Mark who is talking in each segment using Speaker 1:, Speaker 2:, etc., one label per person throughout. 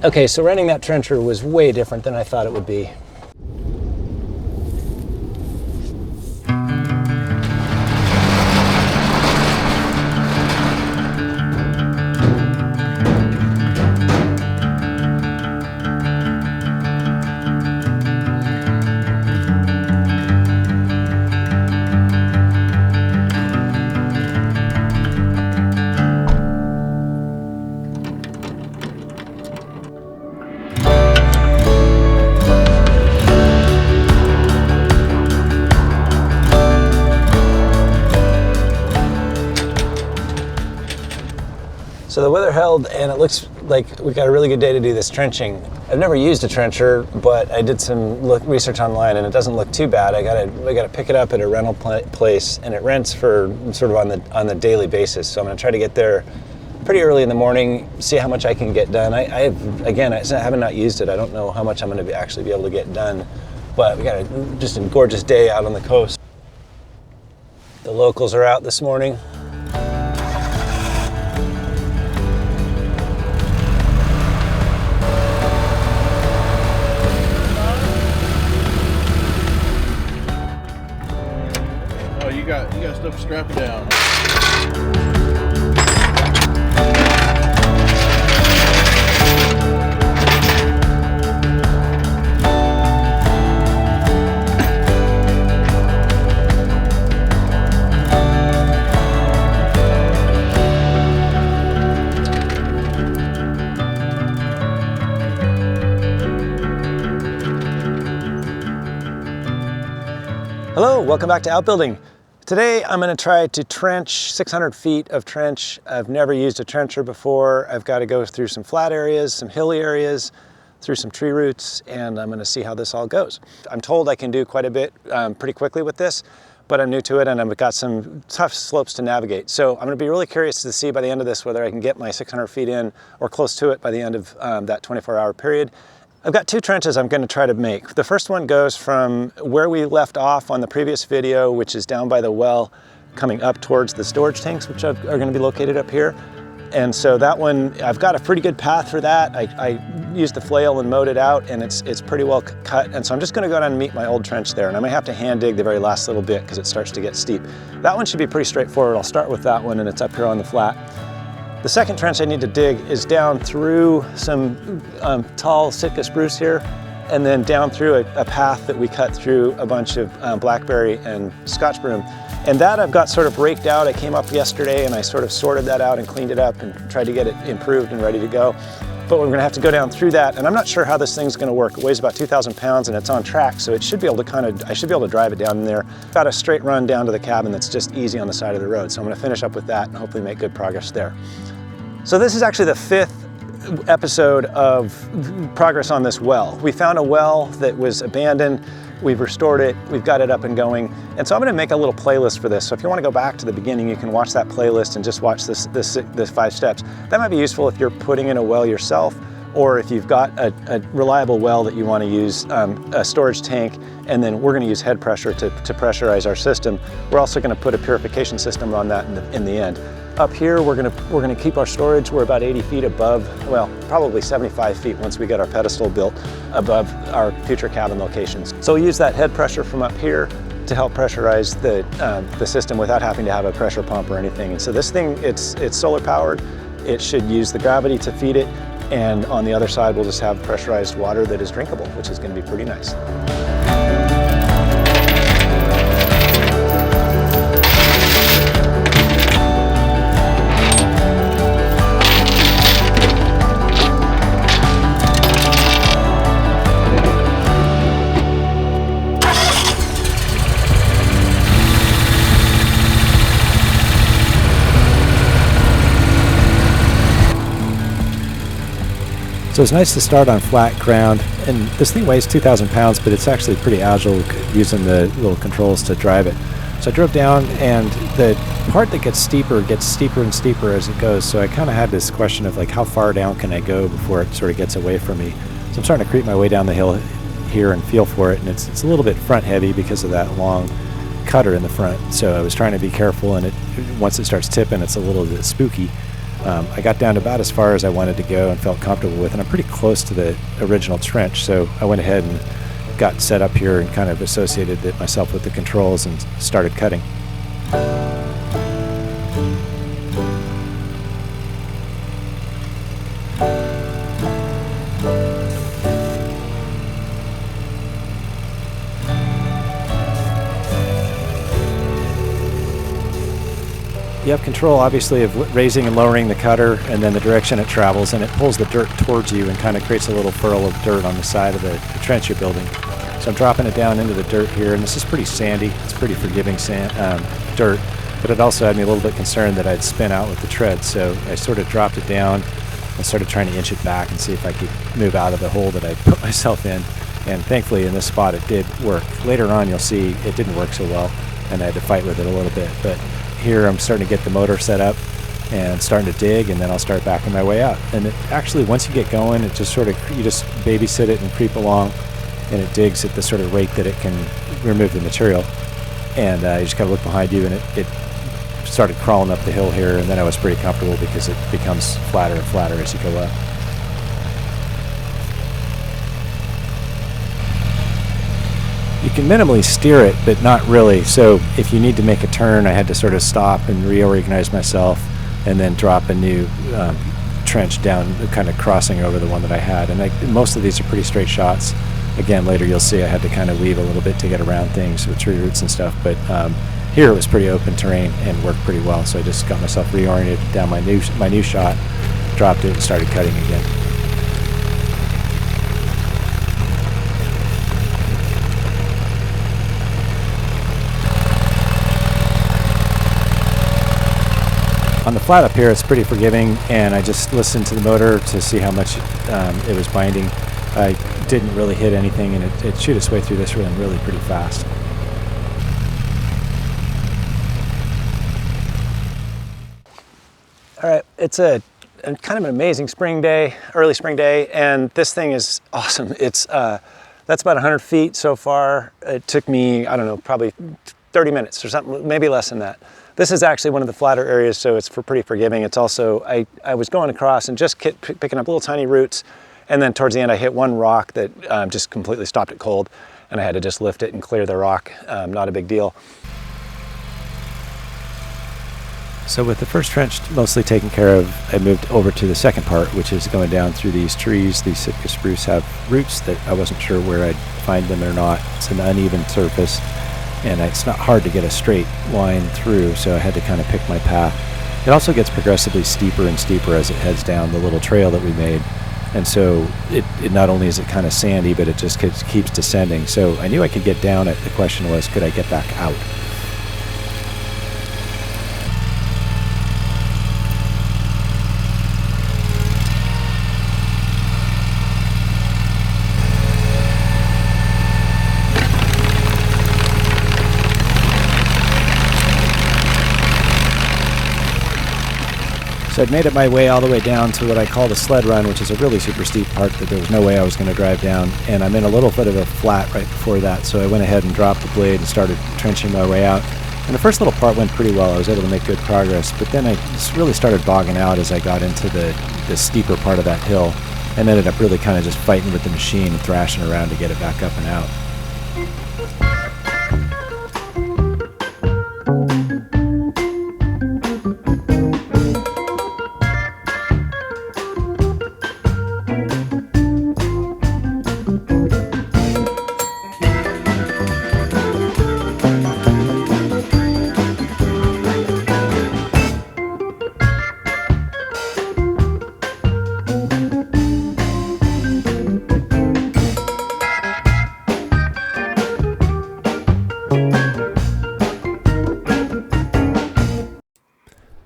Speaker 1: Okay, so renting that trencher was way different than I thought it would be. So the weather held, and it looks like we got a really good day to do this trenching. I've never used a trencher, but I did some research online, and it doesn't look too bad. I gotta pick it up at a rental place, and it rents for sort of on the daily basis. So I'm gonna try to get there pretty early in the morning, see how much I can get done. I haven't not used it. I don't know how much I'm gonna actually be able to get done, but we got just a gorgeous day out on the coast. The locals are out this morning.
Speaker 2: You got stuff to strap it down.
Speaker 1: Hello, welcome back to Outbuilding. Today I'm going to try to trench 600 feet of trench. I've never used a trencher before. I've got to go through some flat areas, some hilly areas, through some tree roots, and I'm going to see how this all goes. I'm told I can do quite a bit pretty quickly with this, but I'm new to it and I've got some tough slopes to navigate. So I'm going to be really curious to see by the end of this whether I can get my 600 feet in or close to it by the end of that 24-hour period. I've got two trenches I'm going to try to make. The first one goes from where we left off on the previous video, which is down by the well, coming up towards the storage tanks, which are going to be located up here. And so that one, I've got a pretty good path for that. I used the flail and mowed it out, and it's pretty well cut. And so I'm just going to go down and meet my old trench there, and I may have to hand dig the very last little bit because it starts to get steep. That one should be pretty straightforward. I'll start with that one, and it's up here on the flat. The second trench I need to dig is down through some tall Sitka spruce here, and then down through a path that we cut through a bunch of blackberry and scotch broom. And that I've got sort of raked out. I came up yesterday and I sort of sorted that out and cleaned it up and tried to get it improved and ready to go. But we're gonna have to go down through that, and I'm not sure how this thing's gonna work. It weighs about 2,000 pounds and it's on track, so it should be able to I should be able to drive it down in there. Got a straight run down to the cabin that's just easy on the side of the road. So I'm gonna finish up with that and hopefully make good progress there. So this is actually the 5th episode of progress on this well. We found a well that was abandoned. We've restored it, we've got it up and going. And so I'm gonna make a little playlist for this. So if you wanna go back to the beginning, you can watch that playlist and just watch this 5 steps. That might be useful if you're putting in a well yourself, or if you've got a reliable well that you wanna use a storage tank, and then we're gonna use head pressure to pressurize our system. We're also gonna put a purification system on that in the end. Up here, we're gonna keep our storage. We're about 80 feet above, well, probably 75 feet once we get our pedestal built above our future cabin locations. So we'll use that head pressure from up here to help pressurize the system without having to have a pressure pump or anything. And so this thing, it's solar powered. It should use the gravity to feed it. And on the other side, we'll just have pressurized water that is drinkable, which is gonna be pretty nice. So it's nice to start on flat ground, and this thing weighs 2,000 pounds, but it's actually pretty agile using the little controls to drive it. So I drove down, and the part that gets steeper and steeper as it goes, so I kind of had this question of like, how far down can I go before it sort of gets away from me? So I'm starting to creep my way down the hill here and feel for it, and it's a little bit front heavy because of that long cutter in the front. So I was trying to be careful, and once it starts tipping, it's a little bit spooky. I got down to about as far as I wanted to go and felt comfortable with, and I'm pretty close to the original trench, so I went ahead and got set up here and kind of associated it myself with the controls and started cutting. You have control, obviously, of raising and lowering the cutter and then the direction it travels, and it pulls the dirt towards you and kind of creates a little furrow of dirt on the side of the trench you're building. So I'm dropping it down into the dirt here, and this is pretty sandy. It's pretty forgiving dirt, but it also had me a little bit concerned that I'd spin out with the tread, so I sort of dropped it down and started trying to inch it back and see if I could move out of the hole that I put myself in, and thankfully in this spot it did work. Later on you'll see it didn't work so well, and I had to fight with it a little bit, but here I'm starting to get the motor set up and starting to dig, and then I'll start backing my way out. And it actually, once you get going, it just sort of, you just babysit it and creep along, and it digs at the sort of rate that it can remove the material. And you just gotta look behind you, and it started crawling up the hill here, and then I was pretty comfortable because it becomes flatter and flatter as you go up. You can minimally steer it, but not really. So if you need to make a turn, I had to sort of stop and reorganize myself and then drop a new trench down, kind of crossing over the one that I had. And most of these are pretty straight shots. Again, later you'll see I had to kind of weave a little bit to get around things with tree roots and stuff. But here it was pretty open terrain and worked pretty well. So I just got myself reoriented down my new shot, dropped it, and started cutting again. On the flat up here, it's pretty forgiving, and I just listened to the motor to see how much it was binding. I didn't really hit anything, and it chewed its way through this really pretty fast. All right, it's a kind of an amazing spring day, early spring day, and this thing is awesome. It's that's about 100 feet so far. It took me, I don't know, probably 30 minutes or something, maybe less than that. This is actually one of the flatter areas, so it's pretty forgiving. It's also, I was going across and just picking up little tiny roots, and then towards the end I hit one rock that just completely stopped it cold, and I had to just lift it and clear the rock. Not a big deal. So with the first trench mostly taken care of, I moved over to the second part, which is going down through these trees. These Sitka spruce have roots that I wasn't sure where I'd find them or not. It's an uneven surface, and it's not hard to get a straight line through, so I had to kind of pick my path. It also gets progressively steeper and steeper as it heads down the little trail that we made, and so it not only is it kind of sandy, but it just keeps descending. So I knew I could get down it. The question was, could I get back out? So I'd made it my way all the way down to what I call the sled run, which is a really super steep part that there was no way I was going to drive down. And I'm in a little bit of a flat right before that, so I went ahead and dropped the blade and started trenching my way out. And the first little part went pretty well. I was able to make good progress, but then I really started bogging out as I got into the steeper part of that hill, and ended up really kind of just fighting with the machine and thrashing around to get it back up and out.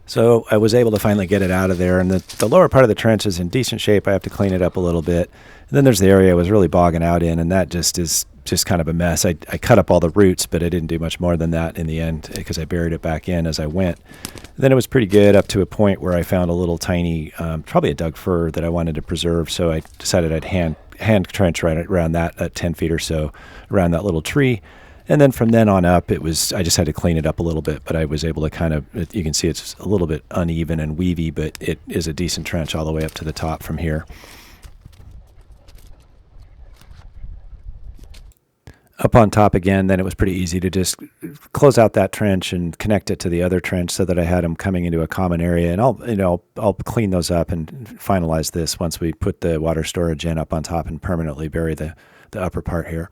Speaker 1: So I was able to finally get it out of there, and the lower part of the trench is in decent shape. I have to clean it up a little bit. And then there's the area I was really bogging out in, and that just is just kind of a mess. I cut up all the roots, but I didn't do much more than that in the end because I buried it back in as I went. And then it was pretty good up to a point where I found a little tiny, probably a Doug fir that I wanted to preserve, so I decided I'd hand trench right around that, 10 feet or so, around that little tree. And then from then on up, I just had to clean it up a little bit, but I was able to kind of, you can see it's a little bit uneven and weavy, but it is a decent trench all the way up to the top from here. Up on top again, then it was pretty easy to just close out that trench and connect it to the other trench so that I had them coming into a common area. And I'll clean those up and finalize this once we put the water storage in up on top and permanently bury the upper part here.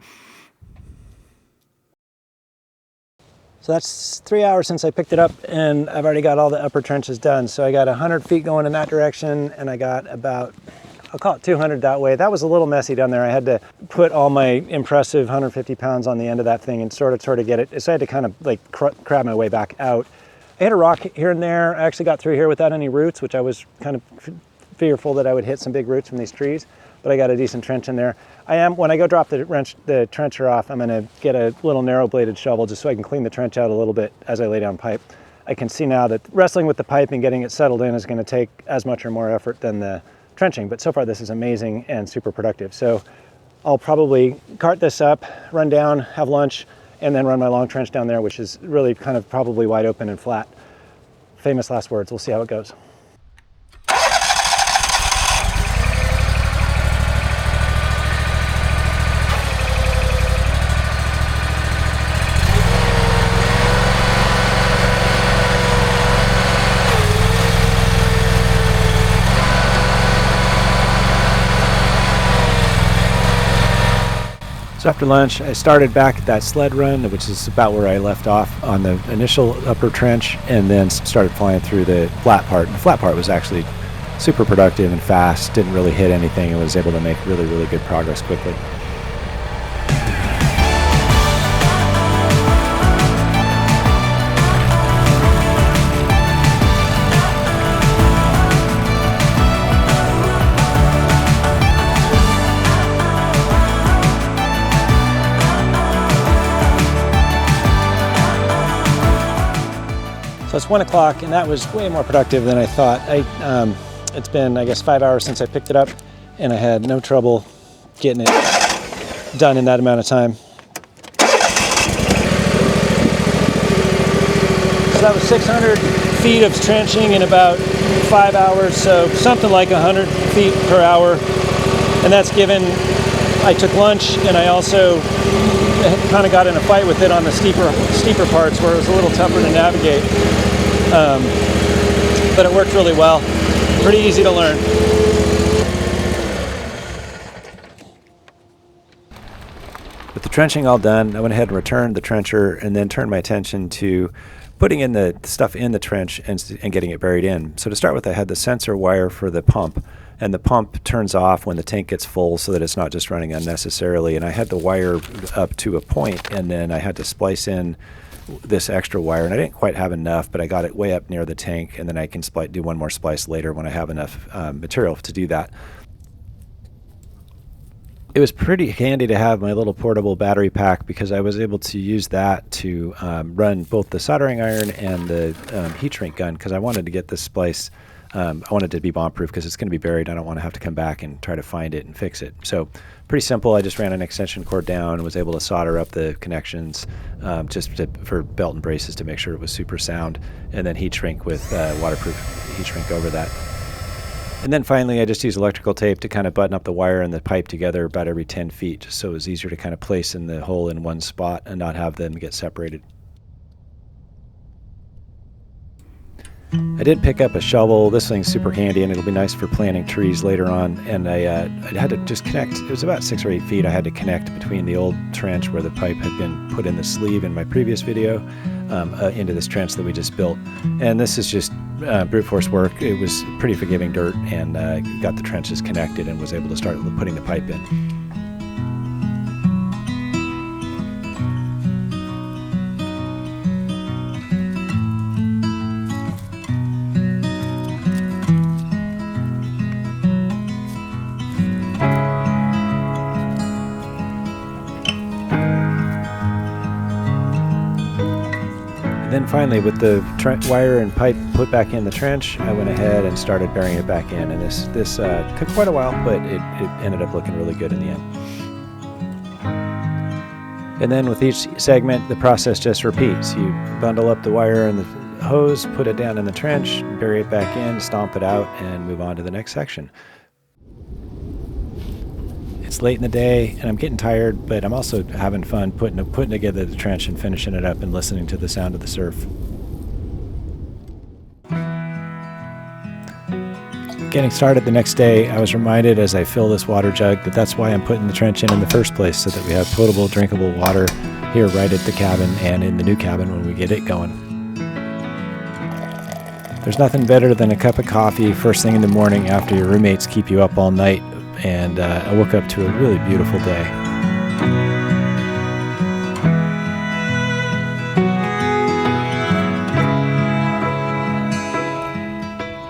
Speaker 1: So that's 3 hours since I picked it up, and I've already got all the upper trenches done. So I got 100 feet going in that direction, and I got about, I'll call it 200 that way. That was a little messy down there. I had to put all my impressive 150 pounds on the end of that thing and sort of get it. So I had to kind of like crab my way back out. I hit a rock here and there. I actually got through here without any roots, which I was kind of fearful that I would hit some big roots from these trees, but I got a decent trench in there. When I go drop the trencher off, I'm gonna get a little narrow bladed shovel just so I can clean the trench out a little bit as I lay down pipe. I can see now that wrestling with the pipe and getting it settled in is gonna take as much or more effort than the trenching, but so far this is amazing and super productive. So I'll probably cart this up, run down, have lunch, and then run my long trench down there, which is really kind of probably wide open and flat. Famous last words. We'll see how it goes. So after lunch, I started back at that sled run, which is about where I left off on the initial upper trench, and then started flying through the flat part. And the flat part was actually super productive and fast, didn't really hit anything, and was able to make really, really good progress quickly. So it's 1 o'clock, and that was way more productive than I thought. It's been, I guess, 5 hours since I picked it up, and I had no trouble getting it done in that amount of time. So that was 600 feet of trenching in about 5 hours, so something like 100 feet per hour. And that's given, I took lunch, and I also kind of got in a fight with it on the steeper parts where it was a little tougher to navigate. But it worked really well. Pretty easy to learn. With the trenching all done, I went ahead and returned the trencher and then turned my attention to putting in the stuff in the trench and getting it buried in. So to start with, I had the sensor wire for the pump, and the pump turns off when the tank gets full so that it's not just running unnecessarily. And I had the wire up to a point, and then I had to splice in this extra wire, and I didn't quite have enough, but I got it way up near the tank, and then I can do one more splice later when I have enough material to do that. It was pretty handy to have my little portable battery pack because I was able to use that to run both the soldering iron and the heat shrink gun, because I wanted to get this splice. I wanted it to be bomb-proof because it's going to be buried. I don't want to have to come back and try to find it and fix it. So pretty simple. I just ran an extension cord down and was able to solder up the connections for belt and braces to make sure it was super sound, and then heat shrink with waterproof heat shrink over that. And then finally, I just used electrical tape to kind of button up the wire and the pipe together about every 10 feet, just so it was easier to kind of place in the hole in one spot and not have them get separated. I did pick up a shovel. This thing's super handy, and it'll be nice for planting trees later on. And I had to just connect. It was about 6 or 8 feet. I had to connect between the old trench where the pipe had been put in the sleeve in my previous video into this trench that we just built. And this is just brute force work. It was pretty forgiving dirt, and got the trenches connected and was able to start putting the pipe in. Then finally, with the wire and pipe put back in the trench, I went ahead and started burying it back in. And this took quite a while, but it ended up looking really good in the end. And then with each segment, the process just repeats. You bundle up the wire and the hose, put it down in the trench, bury it back in, stomp it out, and move on to the next section. It's late in the day, and I'm getting tired, but I'm also having fun putting together the trench and finishing it up and listening to the sound of the surf. Getting started the next day, I was reminded as I fill this water jug that that's why I'm putting the trench in the first place, so that we have potable, drinkable water here right at the cabin and in the new cabin when we get it going. There's nothing better than a cup of coffee first thing in the morning after your roommates keep you up all night, and I woke up to a really beautiful day.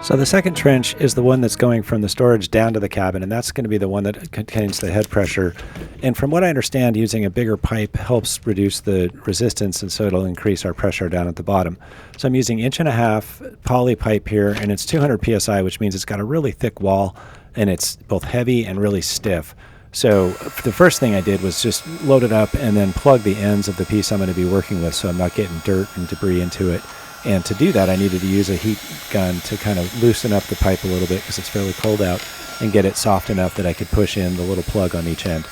Speaker 1: So the second trench is the one that's going from the storage down to the cabin, and that's going to be the one that contains the head pressure. And from what I understand, using a bigger pipe helps reduce the resistance, and so it'll increase our pressure down at the bottom. So I'm using 1.5 inch poly pipe here, and it's 200 psi, which means it's got a really thick wall, and it's both heavy and really stiff. So the first thing I did was just load it up and then plug the ends of the piece I'm going to be working with, so I'm not getting dirt and debris into it. And to do that, I needed to use a heat gun to kind of loosen up the pipe a little bit because it's fairly cold out, and get it soft enough that I could push in the little plug on each end.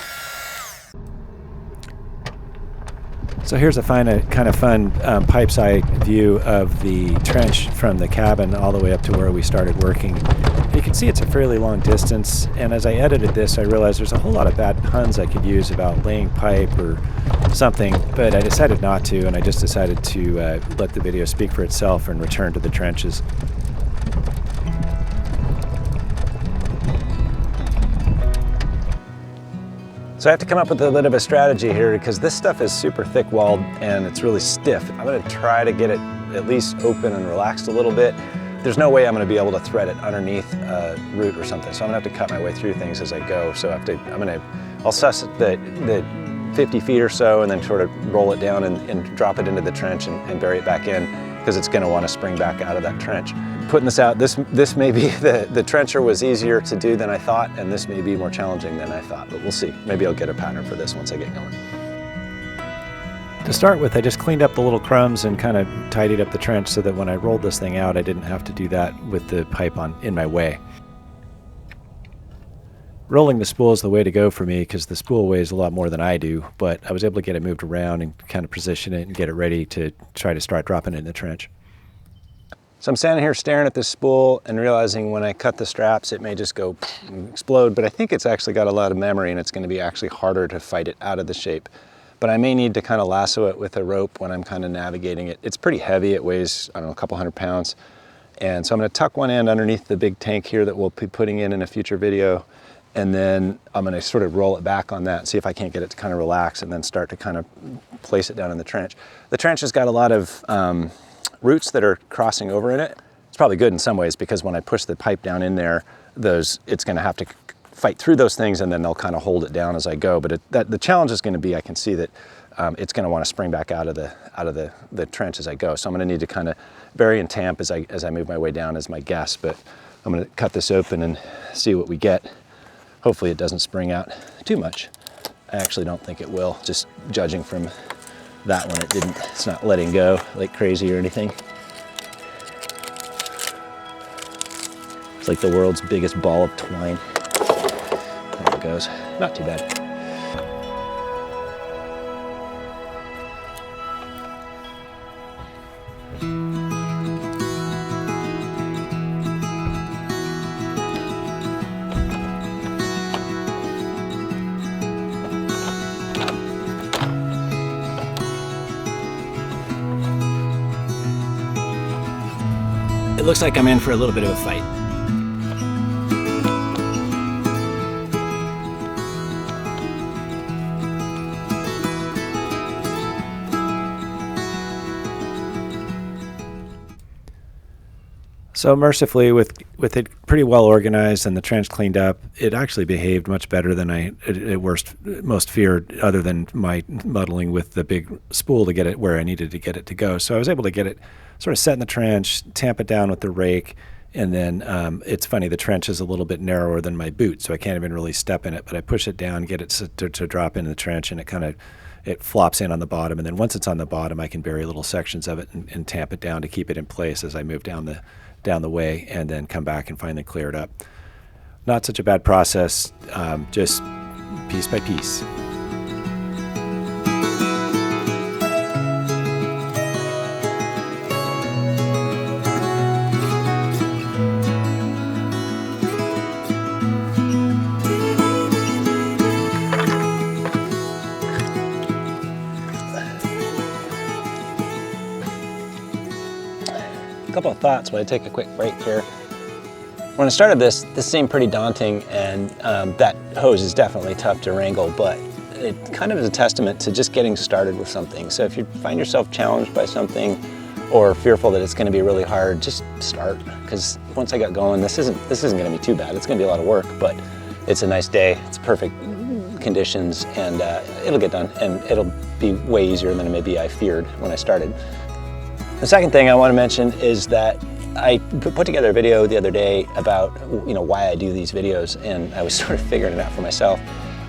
Speaker 1: So here's a kind of fun pipe's eye view of the trench from the cabin all the way up to where we started working. You can see it's a fairly long distance, and as I edited this, I realized there's a whole lot of bad puns I could use about laying pipe or something, but I decided not to, and I just decided to let the video speak for itself and return to the trenches. So I have to come up with a bit of a strategy here because this stuff is super thick walled and it's really stiff. I'm going to try to get it at least open and relaxed a little bit. There's no way I'm going to be able to thread it underneath a root or something, so I'm going to have to cut my way through things as I go. So I'll suss the 50 feet or so and then sort of roll it down and drop it into the trench and bury it back in, because it's going to want to spring back out of that trench. Putting this out, this may be, the trencher was easier to do than I thought, and this may be more challenging than I thought, but we'll see. Maybe I'll get a pattern for this once I get going. To start with, I just cleaned up the little crumbs and kind of tidied up the trench so that when I rolled this thing out, I didn't have to do that with the pipe in my way. Rolling the spool is the way to go for me because the spool weighs a lot more than I do, but I was able to get it moved around and kind of position it and get it ready to try to start dropping it in the trench. So I'm standing here staring at this spool and realizing when I cut the straps, it may just go and explode, but I think it's actually got a lot of memory and it's going to be actually harder to fight it out of the shape. But I may need to kind of lasso it with a rope when I'm kind of navigating it. It's pretty heavy. It weighs, I don't know, a couple 100 pounds. And so I'm going to tuck one end underneath the big tank here that we'll be putting in a future video. And then I'm going to sort of roll it back on that and see if I can't get it to kind of relax and then start to kind of place it down in the trench. The trench has got a lot of roots that are crossing over in it. It's probably good in some ways because when I push the pipe down in there, it's going to have to fight through those things and then they'll kind of hold it down as I go. But the challenge is going to be, I can see that it's going to want to spring back out of the trench as I go. So I'm going to need to kind of bury and tamp as I move my way down as my guess. But I'm going to cut this open and see what we get. Hopefully it doesn't spring out too much. I actually don't think it will, just judging from that one, it's not letting go like crazy or anything. It's like the world's biggest ball of twine. There it goes, not too bad. It looks like I'm in for a little bit of a fight. So mercifully, with it pretty well organized and the trench cleaned up, it actually behaved much better than I most feared, other than my muddling with the big spool to get it where I needed to get it to go. So I was able to get it sort of set in the trench, tamp it down with the rake, and then it's funny, the trench is a little bit narrower than my boot, so I can't even really step in it, but I push it down, get it to drop into the trench, and it kind of it flops in on the bottom. And then once it's on the bottom, I can bury little sections of it and tamp it down to keep it in place as I move down the way, and then come back and finally clear it up. Not such a bad process, just piece by piece.
Speaker 3: A couple of thoughts when I take a quick break here. When I started this seemed pretty daunting, and that hose is definitely tough to wrangle, but it kind of is a testament to just getting started with something. So if you find yourself challenged by something or fearful that it's going to be really hard, just start, because once I got going, this isn't going to be too bad. It's going to be a lot of work, but it's a nice day. It's perfect conditions, and it'll get done, and it'll be way easier than maybe I feared when I started. The second thing I want to mention is that I put together a video the other day about why I do these videos, and I was sort of figuring it out for myself.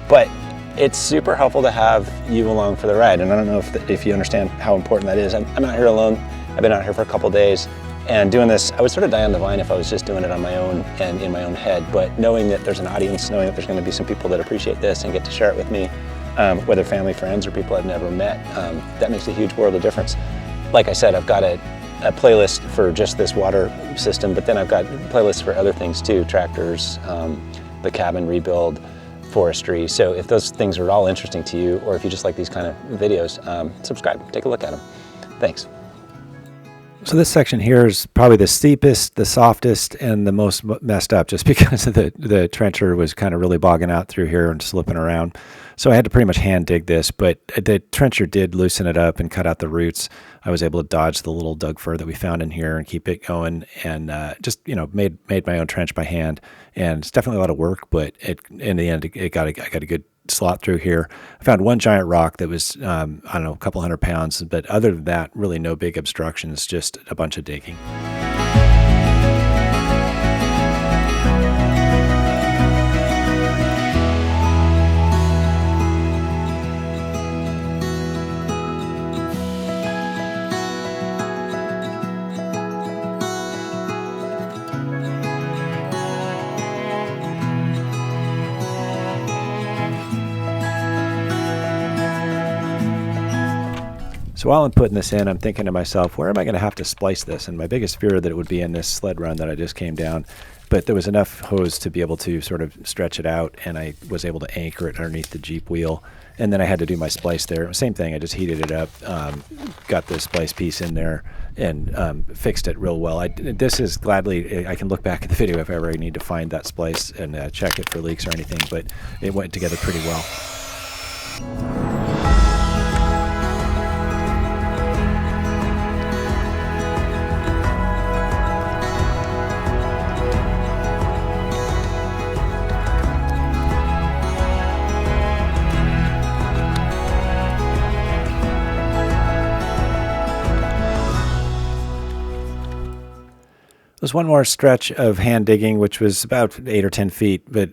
Speaker 3: But it's super helpful to have you along for the ride, and I don't know if you understand how important that is. I'm out here alone. I've been out here for a couple days, and doing this, I would sort of die on the vine if I was just doing it on my own and in my own head. But knowing that there's an audience, knowing that there's going to be some people that appreciate this and get to share it with me, whether family, friends, or people I've never met, that makes a huge world of difference. Like I said, I've got a playlist for just this water system, but then I've got playlists for other things too, tractors, the cabin rebuild, forestry. So if those things are all interesting to you, or if you just like these kind of videos, subscribe, take a look at them. Thanks.
Speaker 1: So this section here is probably the steepest, the softest, and the most messed up, just because of the trencher was kind of really bogging out through here and slipping around. So I had to pretty much hand dig this, but the trencher did loosen it up and cut out the roots. I was able to dodge the little Doug fir that we found in here and keep it going, and just made my own trench by hand. And it's definitely a lot of work, but in the end, I got a good slot through here. I found one giant rock that was I don't know, a couple 100 pounds, but other than that, really no big obstructions, just a bunch of digging. So while I'm putting this in, I'm thinking to myself, where am I going to have to splice this? And my biggest fear that it would be in this sled run that I just came down. But there was enough hose to be able to sort of stretch it out, and I was able to anchor it underneath the Jeep wheel. And then I had to do my splice there. Same thing, I just heated it up, got the splice piece in there, and fixed it real well. This is gladly, I can look back at the video if ever I need to find that splice and check it for leaks or anything, but it went together pretty well. There's one more stretch of hand digging, which was about 8 or 10 feet, but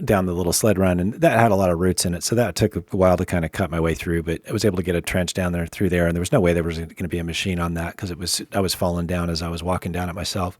Speaker 1: down the little sled run, and that had a lot of roots in it, so that took a while to kind of cut my way through. But I was able to get a trench down there through there, and there was no way there was going to be a machine on that because I was falling down as I was walking down it myself.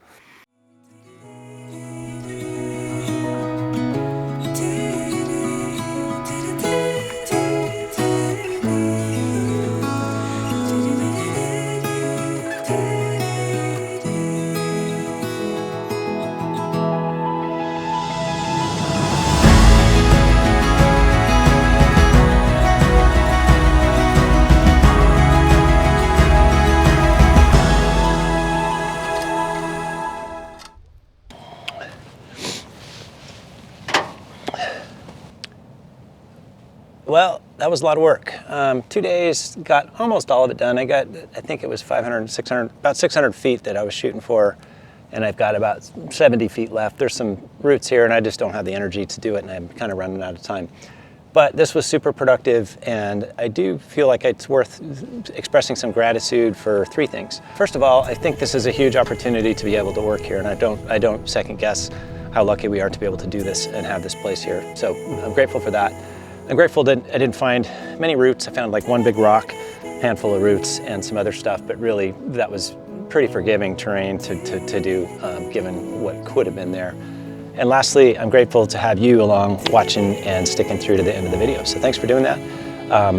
Speaker 3: Well, that was a lot of work. 2 days, got almost all of it done. I think it was 500, 600, about 600 feet that I was shooting for, and I've got about 70 feet left. There's some roots here, and I just don't have the energy to do it, and I'm kind of running out of time. But this was super productive, and I do feel like it's worth expressing some gratitude for 3 things. First of all, I think this is a huge opportunity to be able to work here, and I don't second guess how lucky we are to be able to do this and have this place here. So I'm grateful for that.
Speaker 1: I'm grateful that I didn't find many roots. I found like one big rock, handful of roots, and some other stuff, but really that was pretty forgiving terrain to do, given what could have been there. And lastly, I'm grateful to have you along watching and sticking through to the end of the video. So thanks for doing that.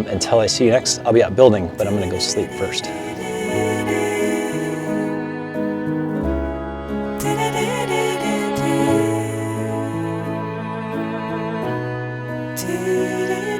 Speaker 1: Until I see you next, I'll be out building, but I'm gonna go sleep first.
Speaker 4: Do